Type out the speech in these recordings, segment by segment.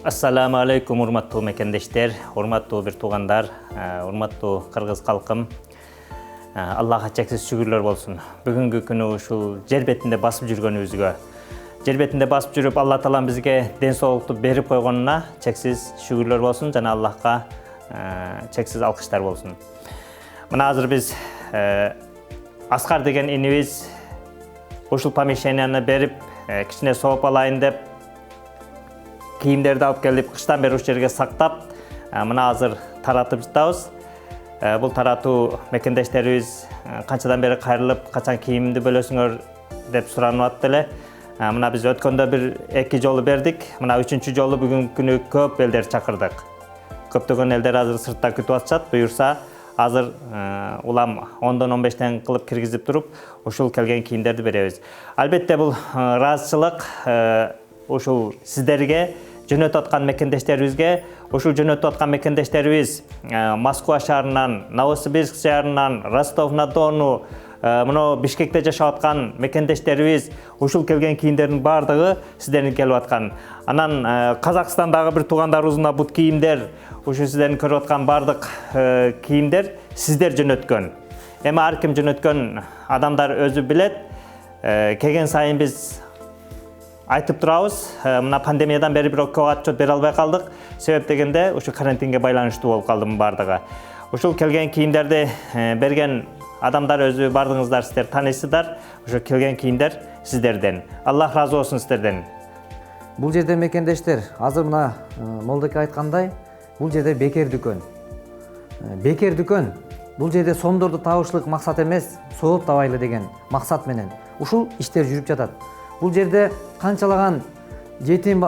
Ассаламу алейкум, урматтуу мекендештер, урматтуу бир туугандар, урматтуу кыргыз калкым. Аллага чексиз шүгүрлөр болсун. Бүгүнкү күнү ушул жер бетинде басып жүргөнүбүзгө, жер бетинде басып жүрүп Алла таалам бизге ден соолукту берип койгонуна чексиз шүгүрлөр болсун жана Аллахка чексиз алкыштар болсун. Мына азыр биз Аскар деген инибиз ушул помещенияны берип, кичине сооп алайын деп кийимдерди алып келип, кыштан бери ушул жерге сактап, мына азыр таратып жатабыз. Бул таратуу мекендештерибиз канчадан бери кайрылып, качан кийимди бөлөсүңөр деп суранып атты эле. Мына биз өткөндө бир эки жолу бердик. Мына үчүнчү жолу бүгүнкү күнү көп элдер чакырдык. Көптөгөн элдер азыр сыртта күтүп атышат. Буюрса азыр улам 10-дон 15тен кылып киргизип туруп, ушул келген кийимдерди беребиз. Албетте бул ыраазычылык ушул сиздерге, жөнөтүп аткан мекендештерибизге, ушул жөнөтүп аткан мекендештерибиз Москва шаарынан, Новосибирск шаарынан, Ростов-на-Дону, мына Бишкекте жашап аткан мекендештерибиз ушул келген кийимдердин баардыгы сиздердин келип аткан. Анан Казакстандагы бир туугандарыбызга бут кийимдер, ушул сиздердин көрүп аткан баардык кийимдер сиздер жөнөткөн. Эми ар ким жөнөткөн адамдар өзү билет. Келген сайын биз айтып турабыз, мына пандемиядан бери бирок отчет бере албай калдык. Себеп дегенде ушу карантинге байланыштуу болуп калды баардыгы. Ушул келген кийимдерди берген адамдар өзү баардыгыңыздар сиздер тааныйсыздар. Ушул келген кийимдер сиздерден. Аллах ыраазы болсун сиздерден. Бул жерде мекендештер, азыр мына Молдоке айткандай, бул жерде бекер дүкөн. Бекер дүкөн. Бул жерде сомдорду табышлык максат эмес, сооп табайлы деген максат менен ушул иштер жүрүп жатат. Бул жерде канчалаган жетим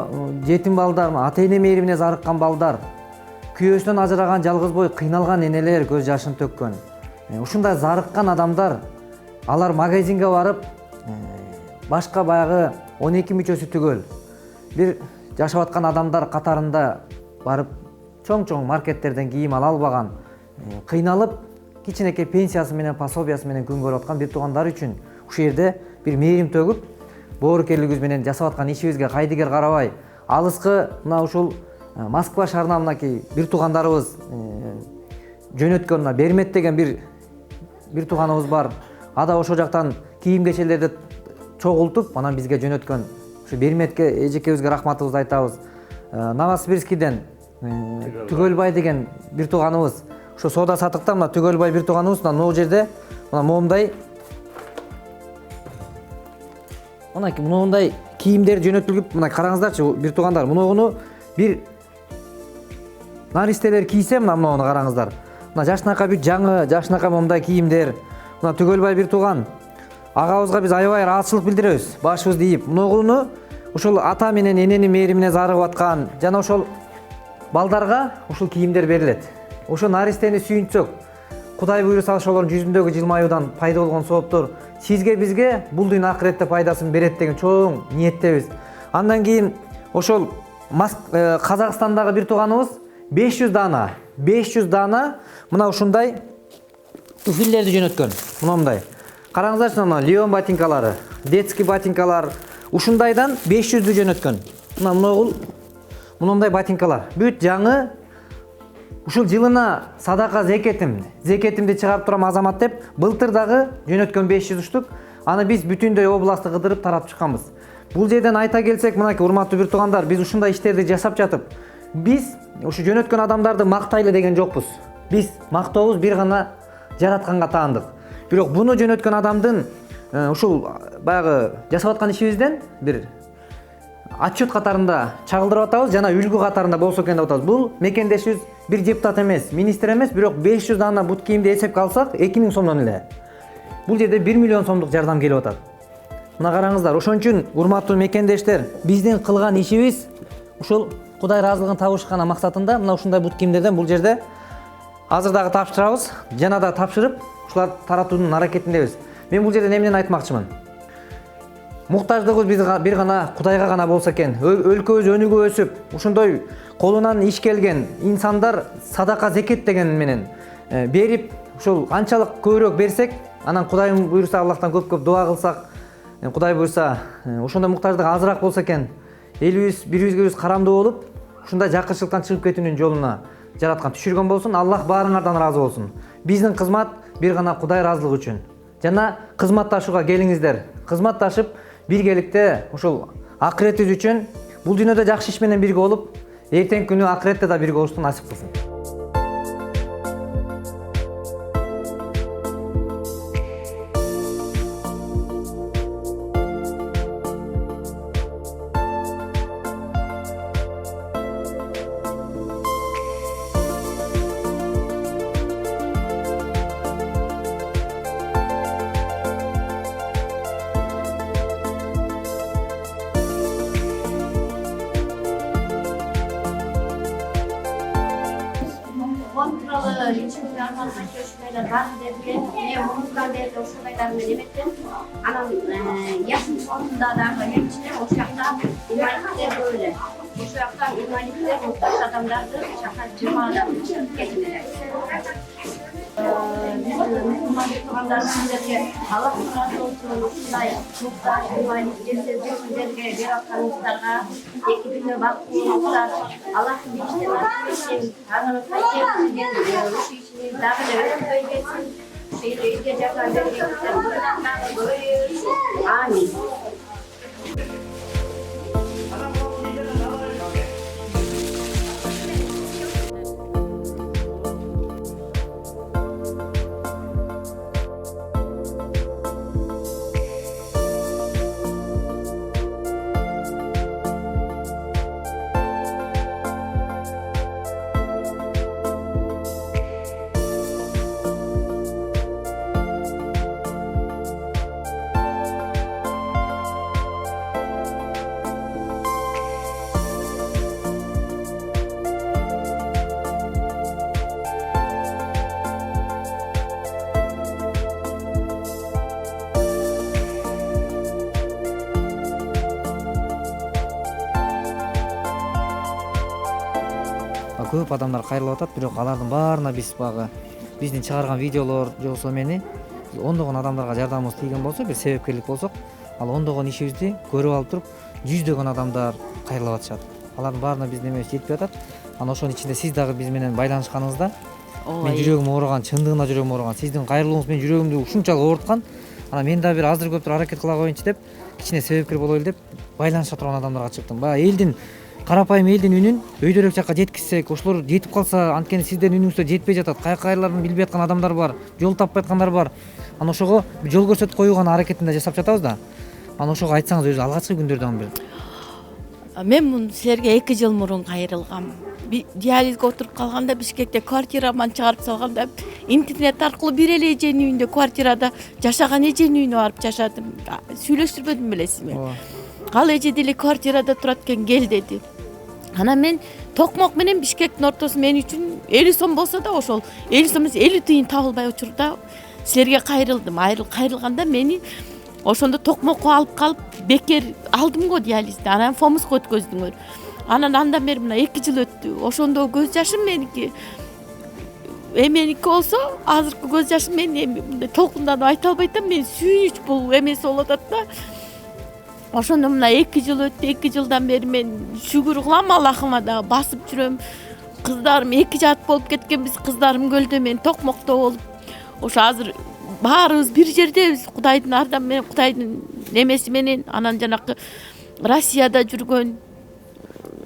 балдар, ата-эне мээримине зарыккан балдар, күйөөсүнөн ажыраган жалгыз бой кыйналган энелер көз жашын төккөн. Ушундай зарыккан адамдар, алар магазинге барып, башка баягы 12 мүчөсү түгөл бир жашап аткан адамдар катарында барып, чоң-чоң маркеттерден кийим ала албаган, кыйналып, кичинекей пенсиясы менен, пособиясы менен күн көрүп аткан бир туугандар үчүн ушул жерде бир мээрим төгүп, боорукерлигибиз менен жасап аткан ишибизге кайдыгер карабай, алыскы мына ушул Москва шаарынан мынакей бир туугандарыбыз жөнөткөн мына Бермет деген бир тууганыбыз бар. Ада ошол жактан кийим кечелерди чогултуп, анан бизге жөнөткөн. Ушу Берметке эжекебизге рахматыбызды айтабыз. Новосибирскиден Түгөлбай деген бир тууганыбыз, ошо соода сатыкта мына Түгөлбай бир тууганыбыз мына жерде мына моундай кийимдер жөнөтүлүп, мына караңыздарчы бир туугандар, мунуну бир наристелер кийсе, мына караңыздар. Мына жашынакай бүт жаңы, жашынакай моундай кийимдер. Мына Түгөлбай бир тууган. Агабызга биз аябай ыраазычылык билдиребиз, башыбызды ийип. Мунуну ушул ата менен эненин мээримине зарыгып аткан жана ошол балдарга ушул кийимдер берилет. Ошо наристени сүйүнсөк, Кудай буйруса ошолордун жүзүндөгү жылмаюудан пайда болгон сооптор сизге бизге бул дүйнө акыретте пайдасын берет деген чоң ниеттебиз. Андан кийин ошол Казакстандагы бир тууганыбыз 500 дана мына ушундай туфлилерди жөнөткөн. Мындай. Караңыздарчы, мына Леон ботинкалары, детский ботинкалар, ушундайдан 500ді жөнөткөн. Мына мындай ботинкалар. Бүт жаңы. Ушул жылына садака зекетимди чыгарып турам азамат деп, былтыр дагы жөнөткөн 500 штук. Аны биз бүтүндөй областты кыдырып таратып чыкканбыз. Бул жерден айта келсек, мынакей урматтуу бир туугандар, биз ушундай иштерди жасап жатып, биз ушу жөнөткөн адамдарды мактайлы деген жокпуз. Биз мактообуз бир гана жаратканга таандык. Бирок буну жөнөткөн адамдын ушул баягы жасап аткан ишибизден бир отчет катарында чагылдырып атабыз жана үлгү катарында болсо экен деп атабыз. Бул мекендешибиз бир депутат эмес, министр эмес, бирок 500 дана бут кийимди эсепке алсак 2000 сомдон эле. Бул жерде 1 миллион сомдук жардам келип атат. Мына караңыздар, ошон үчүн урматтуу мекендештер, биздин кылган ишибиз ушул Кудай ыраазылыгын табышкан максатында мына ушундай бут кийимдерден бул жерде азыр дагы тапшырабыз, жана да тапшырып, ушулар таратуунун аракетиндебиз. Мен бул жерде эмнени айтмакчымын? Муктаждыгыбыз бир гана Кудайга гана болсо экен. Өлкөбүз өнүгүп өсүп, ушундой колунан иш келген инсандар садака зекет деген менен берип, ушул канчалык көбүрөөк берсек, анан Кудайым буйруса Аллахтан көп-көп дуа кылсак, Кудай буйруса ошондой муктаждык азыраак болсо экен, элибиз бири-бирибизге карамдуу болуп, ушундай жакырчылыктан чыгып кетүүнүн жолуна жараткан түшүргөн болсун. Аллах баарыңардан ыраазы болсун. Биздин кызмат бир гана Кудай ыраазылыгы үчүн жана кызматташууга келиңиздер. Кызматташып биргеликте ушул акыретибиз үчүн бул дүйнөдө жакшы иш менен бирге болуп, эртеңки күнү акыретте да бирге болушту насип кылсын. Kontralı için yarmandan görüşmeler var derken ne omuzdan beri uşaklardan melemekten anam yaşın sonunda da hemçine uşakta imanlikler böyle. Uşakta imanlikler muhtaç adamlardır. Uşakta cemaatlar geçmeler. Müslüman tutanlardan Allah razı olsun. Şunday muhtaç imanliklerse bizlerge bir haftanızlarga ekibine bakmışlar. Allah işte nasip etsin. Tanrı sayesinde şu işini daha da öğrenmeyeceksin. Şeyde yiyecekler verecekler. Buradan böyle amin. Көп адамдар кайрылып атат, бирок алардын баарына биз багы биздин чыгарган видеолор же болсо эмени ондогон адамдарга жардамыбыз тийген болсо, бир себепкерлик болсок, ал ондогон ишибизди көрүп алып туруп, жүздөгөн адамдар кайрылып атышат. Алардын баарына биздин эмебиз жетпей атат. Анан ошонун ичинде сиз дагы биз менен байланышканыңызда мен жүрөгүм ооруган, чындыгында жүрөгүм ооруган. Сиздин кайрылууңуз менин жүрөгүмдү ушунчалык ооруткан. Анан мен дагы бир азыр көптүр аракет кыла коеюнчу деп, кичине себепкер болойлу деп байланыша турган адамдарга чыктым. Баягы элдин карапайым элдин үнүн өйдөрөөк жакка жеткизсек, ошолор жетип калса, анткени сиздердин үнүңүздө жетпей жатат. Кайерларын билбей аткан адамдар бар, жол таппай аткандар бар. Анан ошого жол көрсөтүп коюуга аракетин жасап жатабыз да. Анан ошого айтсаңыз өзү алгачкы күндөрдөн бир. Мен муну силерге 2 жыл мурун кайрылгам. Диализге отуруп калганда Бишкекте квартираман чыгарып салганда интернет аркылуу бир эле эженин үйүндө квартирада жашаган эженин үйүнө барып жашадым. Сүйлөштүрбөдүм белесизби? Ал эже деле квартирада турат экен, кел деди. Анан мен токмок менен Бишкектин ортосу мен үчүн 50 сом болсо да ошол 50 сом эмес 50 тыйын табылбай учурда силерге кайрылдым. Кайрылганда мени ошондо токмокко алып калып бекер алдым го диализди. Анан фомуско өткөздүңөр. Анан андан бери мына 2 жыл өттү. Ошондо көз жашым меники эменики болсо, азыркы көз жашым мен толкунданып айта албай атам. Мен сүйүнүч бул эмеси болуп атат да. Ошондо мына 2 жыл өттү. 2 жылдан бери мен шүгүр кылам Аллахыма да, басып жүрөм. Кыздарым 2 жат болуп кеткенбиз. Кыздарым көлдө, мен токмокто болуп. Ошо азыр баарыбыз бир жердебиз. Кудайдын ардам менен, Кудайдын немеси менен, анан жанакы Россияда жүргөн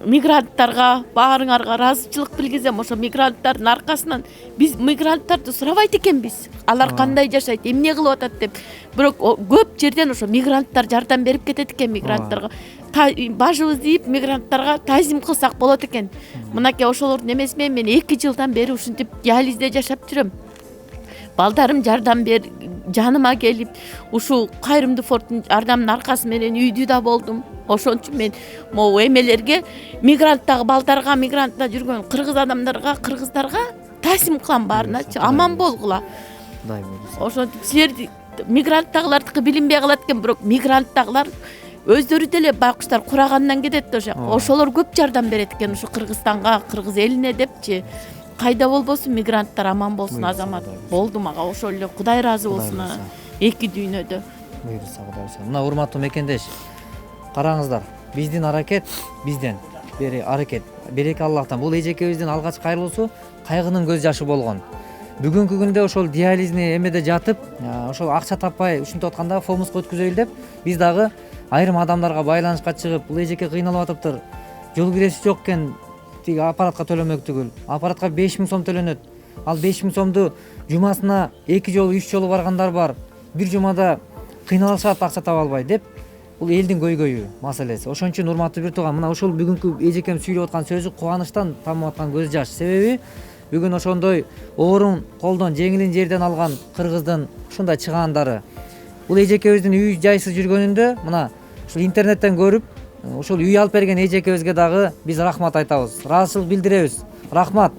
мигранттарга баарыңарга ыраазычылык билгизем. Ошо мигранттардын аркасынан биз мигранттарды сурабайт экенбиз. Алар кандай жашайт, эмне кылып атат деп. Бирок көп жерден ошо мигранттар жардам берип кетет экен мигранттарга. Башыбызды ийип мигранттарга тазим кылсак болот экен. Мынакей ошолордун эмеси менен мен 2 жылдан бери ушинтип диализде жашап жүрөм. Балдарым жардам жаныма келип, ушул кайрымдуу фонддун жардамынын аркасы менен үйдү да болдум. Ошон үчүн мен могу эмелерге, мигранттагы балдарга, мигрантта жүргөн кыргыз адамдарга, кыргыздарга таасим кылам баарыначы. Аман болгула. Кудай буйруса. Ошентип силер мигранттагылардыкы билинбей калат экен, бирок мигранттагылар өздөрү деле байкуштар курагандан кетет ошо. Ошолор көп жардам берет экен ушу Кыргызстанга, кыргыз элине депчи. Кайда болбосун мигранттар аман болсун, азамат. Болду мага ошол эле. Кудай ыраазы болсун. 2 дүйнөдө. Буйруса Кудай буйруса. Мына урматтуу мекендеш, караңыздар, биздин аракет, бизден бери аракет береке Аллахтан. Бул эжекебиздин алгачкы кайрылуусу кайгынын көз жашы болгон. Бүгүнкү күндө ошол диализни эмеде жатып, ошол акча таппай ушинтип атканда фомуска өткөзөйлү деп биз дагы айрым адамдарга байланышка чыгып, бул эжеке кыйналып атыптыр, жол киреси жок экен, тиги аппаратка төлөмөк түгүл. Аппаратка 5000 сом төлөнөт. Ал 5000 сомду жумасына 2 жолу 3 жолу баргандар бар. Бир жумада кыйналышат акча таба албай деп. Бул элдин көйгөйү маселеси. Ошон үчүн урматтуу бир тууган, мына ушул бүгүнкү эжекем сүйлөп аткан сөзү кубанычтан тамып аткан көз жаш. Себеби бүгүн ошондой оорун колдон, жеңилин жерден алган кыргыздын ушундай чыгаандары. Бул эжекебиздин үй жайсыз жүргөнүндө мына ушул интернеттен көрүп, ушул үй алып берген эжекебизге дагы биз рахмат айтабыз. Ыраазычылык билдиребиз. Рахмат.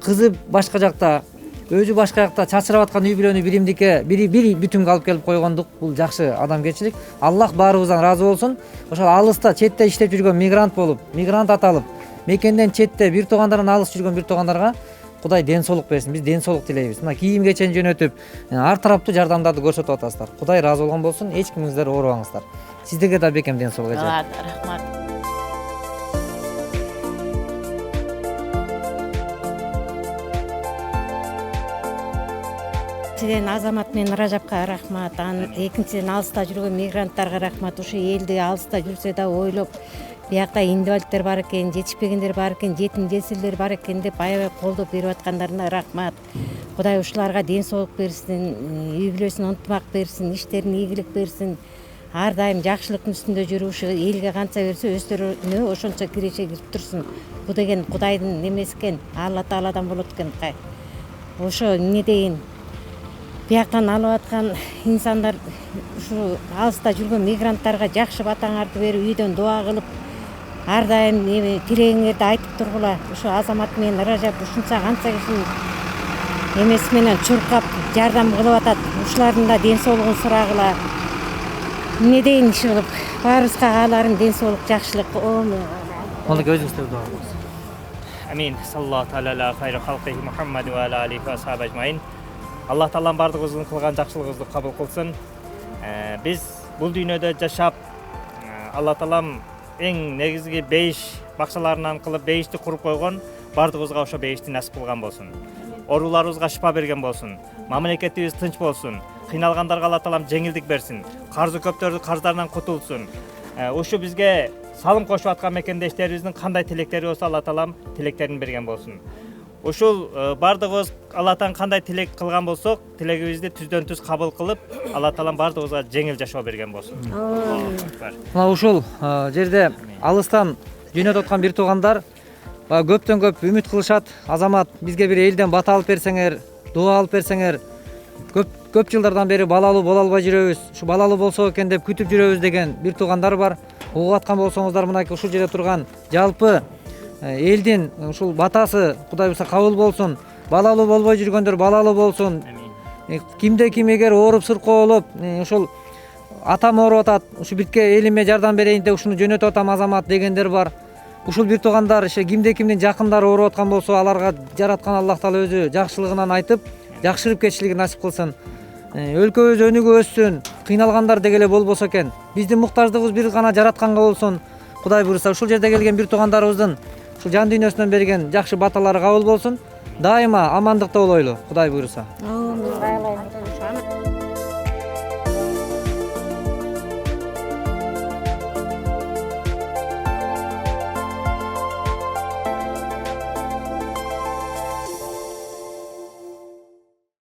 Кызы башка жакта, өзү башка жакта чачырап аткан үй бүлөнү бир бүтүнгө алып келип койгондук. Бул жакшы адамгерчилик. Аллах баарыбыздан ыраазы болсун. Ошол алыста, четте иштеп жүргөн мигрант болуп, мигрант аталып, мекенден четте бир туугандардан алыс жүргөн бир туугандарга Кудай ден соолук берсин. Биз ден соолук тилейбиз. Мына кийим кечен жөнөтүп, ар тараптуу жардамдарды көрсөтүп атасыздар. Кудай ыраазы болгон болсун. Эч кимиңиздер оорубаңыздар. Сиздерге да бекем ден соолук эже. Рахмат. Биринчиден Азамат менен Ражапка рахмат, экинчиден алыста жүргөн мигранттарга рахмат. Ушу элди алыста жүрсө да ойлоп, биякта инвалидтер бар экен, жетишпегендер бар экен, жетим жесирлер бар экен деп аябай колдоп берип аткандарына рахмат. Кудай ушуларга ден соолук берсин, үй бүлөсүнө ынтымак берсин, иштерине ийгилик берсин. Ар дайым жакшылыктын үстүндө жүрүп, ушу элге канча берсе өздөрүнө ошончо киреше кирип турсун. Бул деген Кудайдын немеси экен, Алла Тааладан болот экен. Ошо эмне дейин, бияктан алып аткан инсандар ушу алыста жүргөн мигранттарга жакшы батаңарды берип, үйдөн дуа кылып, ар дайым тилегиңерди айтып тургула. Ушу Азамат менен Ражап ушунча канча кишинин эмеси менен чуркап жардам кылып атат. Ушулардын да ден соолугун сурагыла. Эмне дейин иши кылып, баарыбызга кааларым ден соолук, жакшылык. Монда өзүңүздөр дуа кылыңыз. Амин. Саллаллаху аля хайры халқихи Мухаммад ва аля алейхи ва сахаби ажмаин. Аллах Таалам бардыгыбыздын кылган жакшылыгыбызды кабыл кылсын. Биз бул дүйнөдө жашап, Алла Таалам эң негизги бейиш бакчаларынан кылып бейишти куруп койгон, бардыгыбызга ошо бейишти насип кылган болсун. Ооруларыбызга шифа берген болсун. Мамлекетибиз тынч болсун. Кыйналгандарга Алла Таалам жеңилдик берсин. Карзы көптөрдү карздарынан кутулсун. Ушу бизге салым кошуп аткан мекендештерибиздин кандай тилектери болсо Алла Таалам тилектерин берген болсун. Ушул бардыгыбыз Аллатан кандай тилек кылган болсок, тилегибизди түздөн түз кабыл кылып, Алла Таалам бардыгыбызга жеңил жашоо берген болсун. Мына ушул жерде алыстан жөнөтүп аткан бир туугандар көптөн көп үмүт кылышат. Азамат, бизге бир элден бата алып берсеңер, дуа алып берсеңер, көп жылдардан бери балалуу боло албай жүрөбүз. Ушу балалуу болсо экен деп күтүп жүрөбүз деген бир туугандар бар. Угуп аткан болсоңуздар, мынакей ушул жерде турган жалпы элдин ушул батасы Кудай буйрса кабыл болсун. Балалуу болбой жүргөндөр балалуу болсун. Кимде ким эгер ооруп сыркоолоп, ушул атам ооруп атат, ушу битке элиме жардам берейин деп ушуну жөнөтүп атам Азамат дегендер бар. Ушул бир туугандар кимде кимдин жакындары ооруп аткан болсо, аларга жараткан Аллах Таала өзү жакшылыгынан айтып, жакшырып кетишлигин насип кылсын. Өлкөбүз өнүгүп өссүн, кыйналгандар дегеле болбосо экен. Биздин муктаждыгыбыз бир гана жаратканга болсун. Кудай буйрса ушул жерде келген бир туугандарыбыздын ушул жан дүйнөсүнөн берген жакшы баталары кабыл болсун. Дайыма амандыкта болойлу, Кудай буйрса.